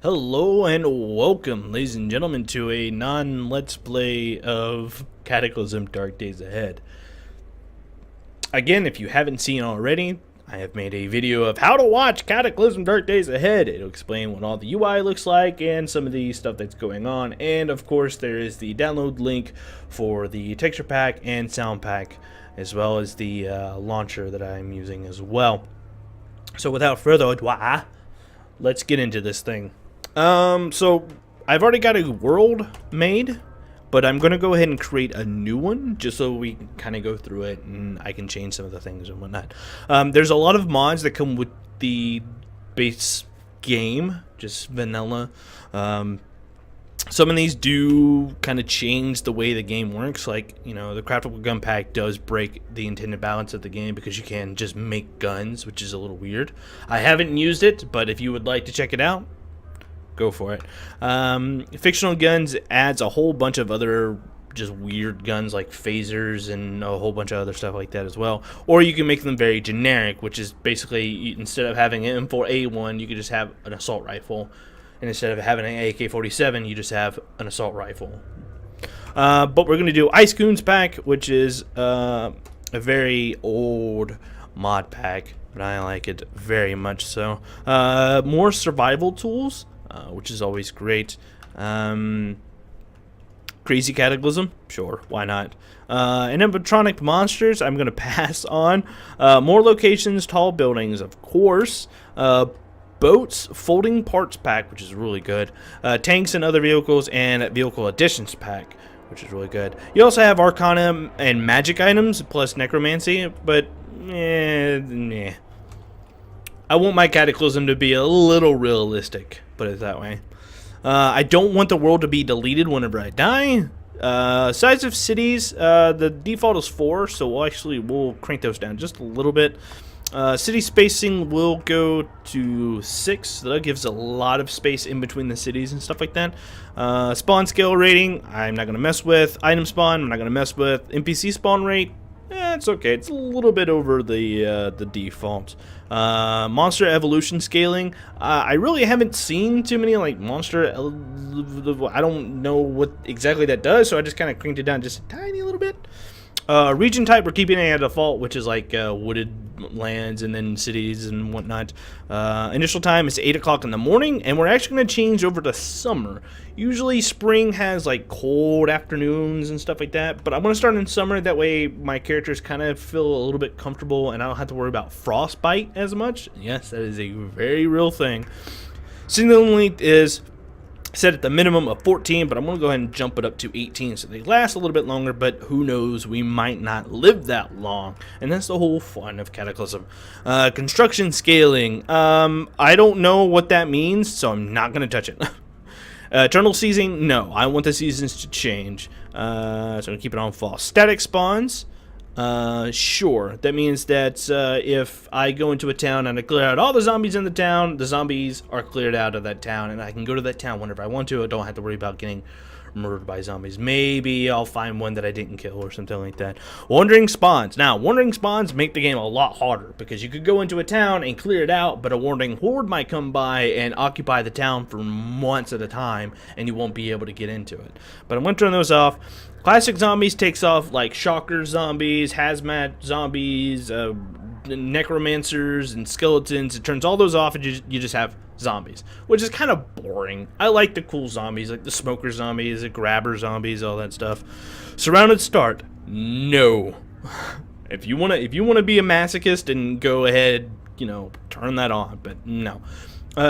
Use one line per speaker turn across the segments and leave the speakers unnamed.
Hello and welcome, ladies and gentlemen, to a non-let's play of Cataclysm Dark Days Ahead. Again, if you haven't seen already, I have made a video of how to watch Cataclysm Dark Days Ahead. It'll explain what all the UI looks like and some of the stuff that's going on. And of course, there is the download link for the texture pack and sound pack, as well as the launcher that I'm using as well. So without further ado, let's get into this thing. So I've already got a world made, but I'm going to go ahead and create a new one just so we can kind of go through it and I can change some of the things and whatnot. There's a lot of mods that come with the base game, just vanilla. Some of these do kind of change the way the game works. Like, you know, the craftable gun pack does break the intended balance of the game because you can just make guns, which is a little weird. I haven't used it, but if you would like to check it out, go for it. Fictional guns adds a whole bunch of other just weird guns like phasers and a whole bunch of other stuff like that as well. Or you can make them very generic, which is basically instead of having an M4A1, you could just have an assault rifle. And instead of having an AK-47, you just have an assault rifle. But we're going to do Ice Goons pack, which is a very old mod pack, but I like it very much so. More survival tools, which is always great. Crazy Cataclysm, sure, why not? Animatronic monsters, I'm going to pass on. More locations, tall buildings, of course. Boats, folding parts pack, which is really good. Tanks and other vehicles, and vehicle additions pack, which is really good. You also have Arcana and magic items, plus necromancy, but I want my Cataclysm to be a little realistic, put it that way. I don't want the world to be deleted whenever I die. Size of cities, the default is 4, so we'll crank those down just a little bit. City spacing will go to 6, so that gives a lot of space in between the cities and stuff like that. Spawn scale rating, I'm not going to mess with. Item spawn, I'm not going to mess with. NPC spawn rate, it's okay. It's a little bit over the default. Monster evolution scaling, I really haven't seen too many like monster. I don't know what exactly that does, so I just kind of cranked it down just a tiny little bit. Region type, we're keeping it at default, which is like wooded lands and then cities and whatnot. Initial time is 8 o'clock in the morning, and we're actually going to change over to summer. Usually spring has like cold afternoons and stuff like that, but I'm going to start in summer. That way my characters kind of feel a little bit comfortable and I don't have to worry about frostbite as much. Yes, that is a very real thing. Signaling length is set at the minimum of 14, but I'm going to go ahead and jump it up to 18 so they last a little bit longer, but who knows, we might not live that long, and that's the whole fun of Cataclysm. Construction scaling, I don't know what that means, so I'm not going to touch it. Eternal season, no, I want the seasons to change, so I'm going to keep it on false. Static spawns, sure. That means that if I go into a town and I clear out all the zombies in the town, the zombies are cleared out of that town, and I can go to that town whenever I want to. I don't have to worry about getting murdered by zombies. Maybe I'll find one that I didn't kill or something like that. Wandering spawns. Now, wandering spawns make the game a lot harder because you could go into a town and clear it out, but a wandering horde might come by and occupy the town for months at a time, and you won't be able to get into it. But I'm going to turn those off. Classic zombies takes off like shocker zombies, hazmat zombies, necromancers, and skeletons. It turns all those off and you just have zombies, which is kind of boring. I like the cool zombies, like the smoker zombies, the grabber zombies, all that stuff. Surrounded start, no. If you wanna be a masochist, and go ahead, you know, turn that on, but no.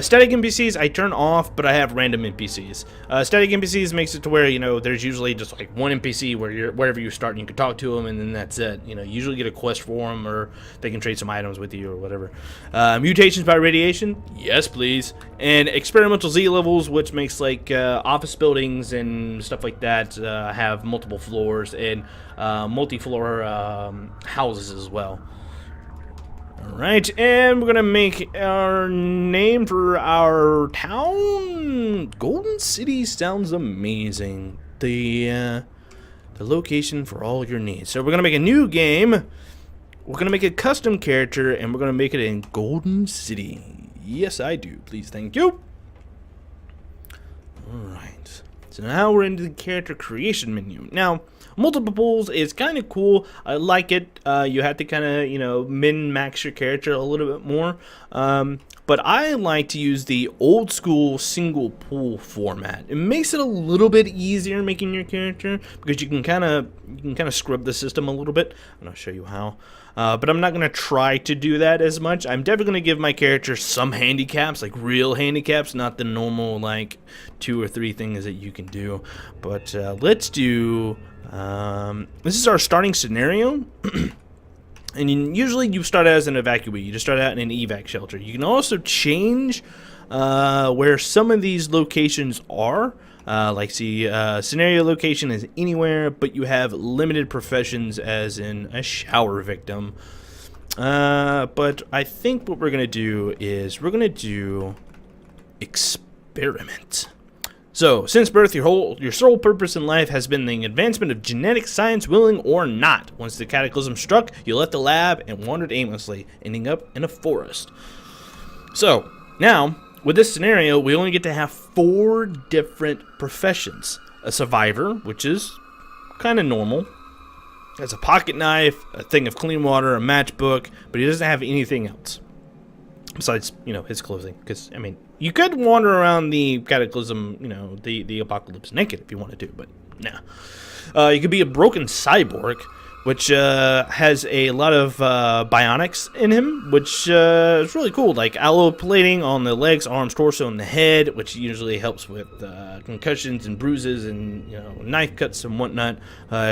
Static NPCs I turn off, but I have random NPCs. Static NPCs makes it to where, you know, there's usually just like one NPC wherever you start and you can talk to them, and then that's it. You know, you usually get a quest for them, or they can trade some items with you or whatever. Mutations by radiation, yes please. And experimental Z levels, which makes like office buildings and stuff like that have multiple floors, and multi-floor houses as well. Alright, and we're gonna make our name for our town. Golden City sounds amazing. The location for all your needs. So we're gonna make a new game. We're gonna make a custom character, and we're gonna make it in Golden City. Yes, I do. Please, thank you. Alright, so now we're into the character creation menu. Now, multiple pools is kind of cool. I like it. You have to kind of, you know, min-max your character a little bit more. But I like to use the old school single pool format. It makes it a little bit easier making your character because you can kind of scrub the system a little bit. I'm gonna show you how. But I'm not gonna try to do that as much. I'm definitely gonna give my character some handicaps, like real handicaps, not the normal like 2 or 3 things that you can do. But let's do. This is our starting scenario. And usually you start out as an evacuee. You just start out in an evac shelter. You can also change where some of these locations are. Like the scenario location is anywhere, but you have limited professions as in a shower victim. But I think what we're going to do is we're going to do experiment. So, since birth, your sole purpose in life has been the advancement of genetic science, willing or not. Once the cataclysm struck, you left the lab and wandered aimlessly, ending up in a forest. So, now, with this scenario, we only get to have 4 different professions. A survivor, which is kind of normal. Has a pocket knife, a thing of clean water, a matchbook, but he doesn't have anything else. Besides, you know, his clothing. Because, I mean, you could wander around the cataclysm, you know, the apocalypse naked if you wanted to, but nah. You could be a broken cyborg, which has a lot of bionics in him, which is really cool. Like alloy plating on the legs, arms, torso, and the head, which usually helps with concussions and bruises and, you know, knife cuts and whatnot.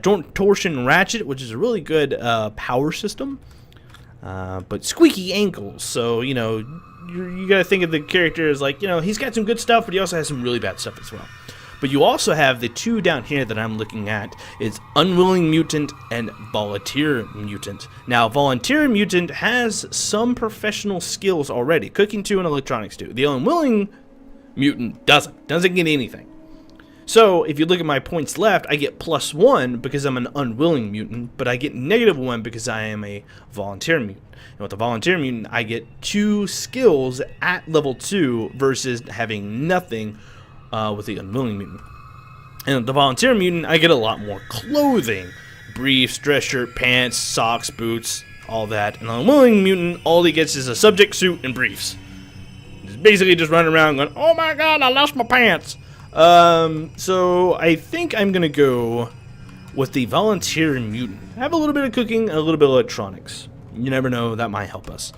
Joint torsion ratchet, which is a really good power system. But squeaky ankles, so, you know, you gotta think of the character as like, you know, he's got some good stuff, but he also has some really bad stuff as well. But you also have the 2 down here that I'm looking at is Unwilling Mutant and Volunteer Mutant. Now, Volunteer Mutant has some professional skills already, cooking 2 and electronics 2. The Unwilling Mutant doesn't get anything. So, if you look at my points left, I get +1 because I'm an unwilling mutant, but I get -1 because I am a volunteer mutant. And with the volunteer mutant, I get 2 skills at level 2 versus having nothing with the unwilling mutant. And with the volunteer mutant, I get a lot more clothing. Briefs, dress shirt, pants, socks, boots, all that. And the unwilling mutant, all he gets is a subject suit and briefs. He's basically just running around going, oh my god, I lost my pants. So I think I'm gonna go with the volunteer mutant. Have a little bit of cooking, a little bit of electronics. You never know, that might help us.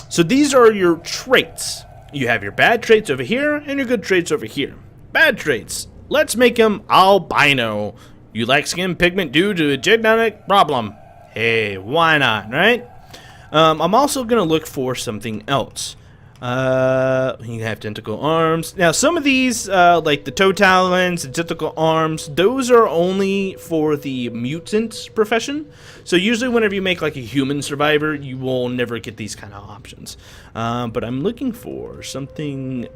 So these are your traits. You have your bad traits over here and your good traits over here. Bad traits. Let's make him albino. You lack skin pigment due to a genetic problem. Hey, why not, right? I'm also gonna look for something else. You have tentacle arms. Now, some of these, like the toe talons, the tentacle arms, those are only for the mutant profession. So usually whenever you make like a human survivor, you will never get these kind of options. But I'm looking for something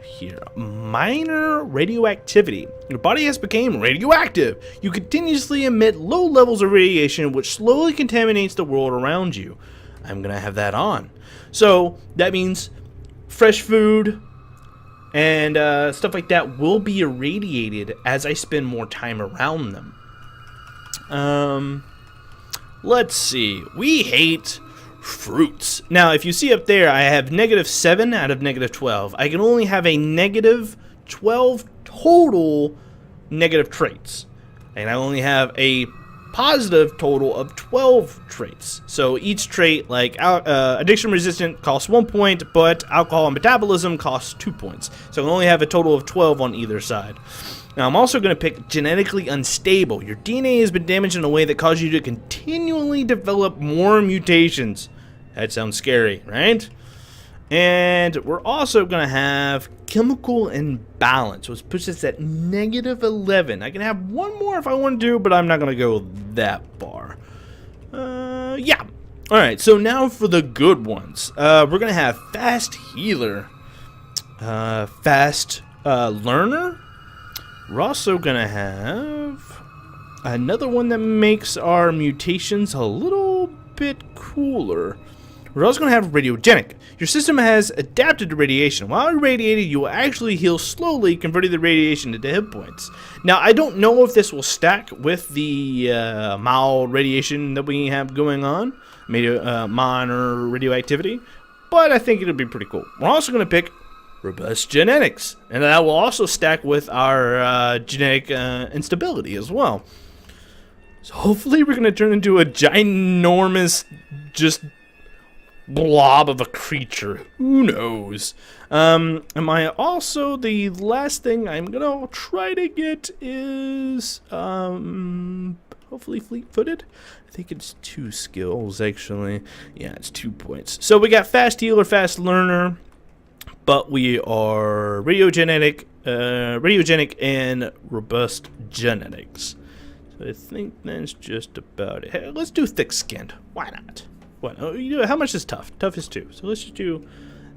here. Minor radioactivity. Your body has become radioactive. You continuously emit low levels of radiation, which slowly contaminates the world around you. I'm gonna have that on. So that means fresh food and stuff like that will be irradiated as I spend more time around them. Let's see. We hate fruits. Now, if you see up there, I have -7 out of -12. I can only have a -12 total negative traits. And I only have a positive total of 12 traits. So each trait, like addiction resistant, costs 1 point, but alcohol and metabolism costs 2 points. So I only have a total of 12 on either side. Now I'm also going to pick genetically unstable. Your DNA has been damaged in a way that causes you to continually develop more mutations. That sounds scary, right? And we're also going to have chemical imbalance, which puts us at -11. I can have one more if I want to, but I'm not going to go that far. Yeah. Alright, so now for the good ones. We're going to have fast healer, fast learner. We're also going to have another one that makes our mutations a little bit cooler. We're also going to have radiogenic. Your system has adapted to radiation. While irradiated, you will actually heal slowly, converting the radiation into hit points. Now, I don't know if this will stack with the mild radiation that we have going on, minor radioactivity, but I think it'll be pretty cool. We're also going to pick robust genetics, and that will also stack with our genetic instability as well. So hopefully we're going to turn into a ginormous just blob of a creature. Who knows? Am I also, the last thing I'm going to try to get is hopefully fleet-footed. I think it's 2 skills, actually. Yeah, it's 2 points. So we got fast healer, fast learner, but we are radiogenic, and robust genetics. So I think that's just about it. Hey, let's do thick-skinned. Why not? What? Oh, how much is tough? Tough is 2. So let's just do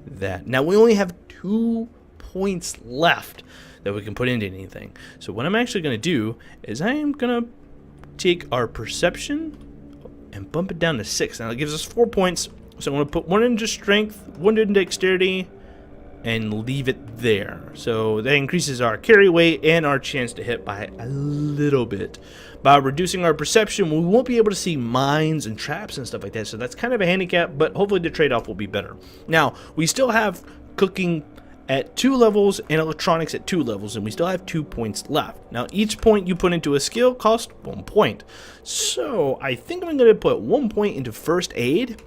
that. Now we only have 2 points left that we can put into anything. So what I'm actually going to do is I am going to take our perception and bump it down to 6. Now it gives us 4 points. So I'm going to put 1 into strength, 1 into dexterity, and leave it there. So that increases our carry weight and our chance to hit by a little bit. By reducing our perception, we won't be able to see mines and traps and stuff like that. So that's kind of a handicap, but hopefully the trade-off will be better. Now, we still have cooking at 2 levels and electronics at 2 levels, and we still have 2 points left. Now, each point you put into a skill costs 1 point. So I think I'm going to put 1 point into first aid,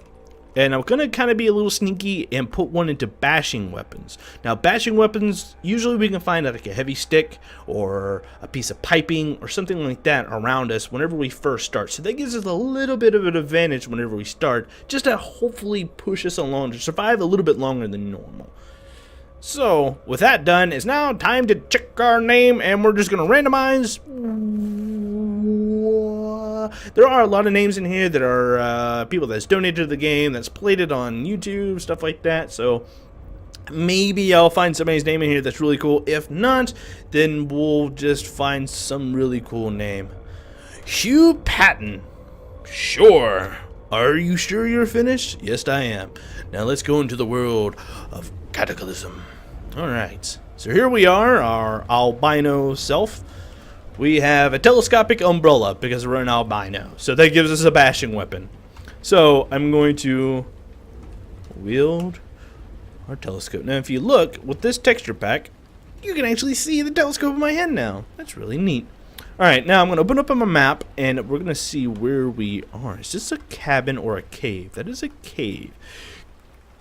and I'm going to kind of be a little sneaky and put 1 into bashing weapons. Now, bashing weapons, usually we can find like a heavy stick or a piece of piping or something like that around us whenever we first start. So that gives us a little bit of an advantage whenever we start, just to hopefully push us along to survive a little bit longer than normal. So, with that done, it's now time to check our name, and we're just going to randomize. There are a lot of names in here that are people that's donated to the game, that's played it on YouTube, stuff like that. So maybe I'll find somebody's name in here that's really cool. If not, then we'll just find some really cool name. Hugh Patten. Sure. Are you sure you're finished? Yes, I am. Now let's go into the world of Cataclysm. Alright. So here we are, our albino self. We have a telescopic umbrella because we're an albino. So that gives us a bashing weapon. So I'm going to wield our telescope. Now if you look with this texture pack, you can actually see the telescope in my hand now. That's really neat. Alright, now I'm going to open up on my map and we're going to see where we are. Is this a cabin or a cave? That is a cave.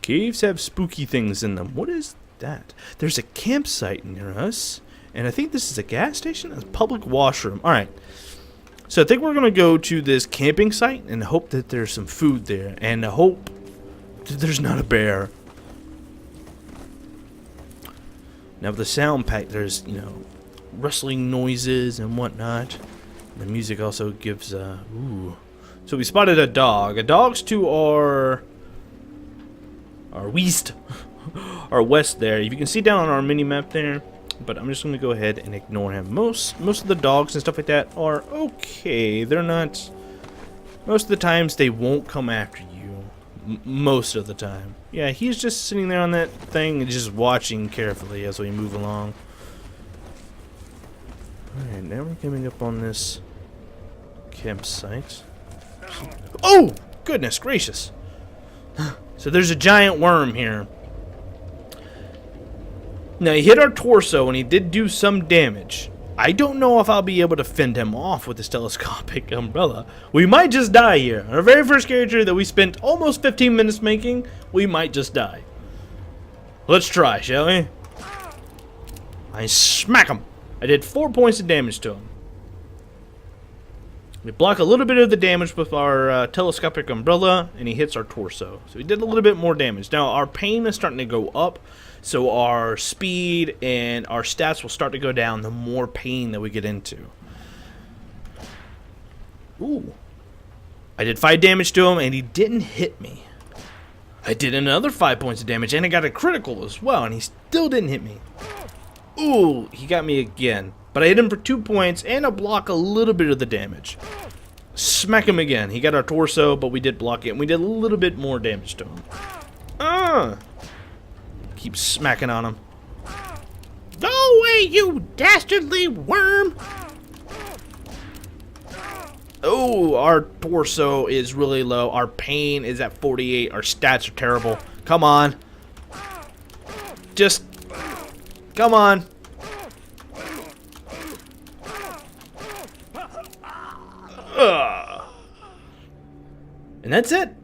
Caves have spooky things in them. What is that? There's a campsite near us. And I think this is a gas station? A public washroom. Alright. So I think we're going to go to this camping site and hope that there's some food there. And hope that there's not a bear. Now with the sound pack, there's, you know, rustling noises and whatnot. The music also gives, ooh. So we spotted a dog. A dog's to our west. Our west there. If you can see down on our mini map there. But I'm just going to go ahead and ignore him. Most of the dogs and stuff like that are okay. They're not... Most of the times they won't come after you. Most of the time. Yeah, he's just sitting there on that thing and just watching carefully as we move along. Alright, now we're coming up on this campsite. Oh! Goodness gracious. So there's a giant worm here. Now, he hit our torso, and he did do some damage. I don't know if I'll be able to fend him off with this telescopic umbrella. We might just die here. Our very first character that we spent almost 15 minutes making, we might just die. Let's try, shall we? I smack him. I did 4 points of damage to him. We block a little bit of the damage with our telescopic umbrella, and he hits our torso. So he did a little bit more damage. Now, our pain is starting to go up. So our speed and our stats will start to go down the more pain that we get into. Ooh. I did 5 damage to him and he didn't hit me. I did another 5 points of damage and I got a critical as well and he still didn't hit me. Ooh, he got me again. But I hit him for 2 points and I block a little bit of the damage. Smack him again. He got our torso, but we did block it, and we did a little bit more damage to him. Keep smacking on him. Go away, you dastardly worm! Oh, our torso is really low. Our pain is at 48. Our stats are terrible. Come on. Just... come on. And that's it.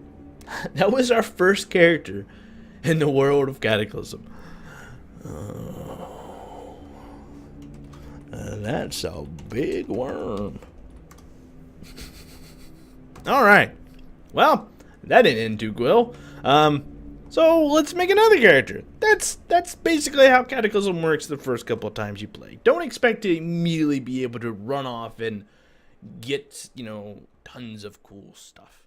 That was our first character in the world of Cataclysm. That's a big worm. Alright. Well, that didn't end too well. So let's make another character. That's basically how Cataclysm works the first couple of times you play. Don't expect to immediately be able to run off and get, you know, tons of cool stuff.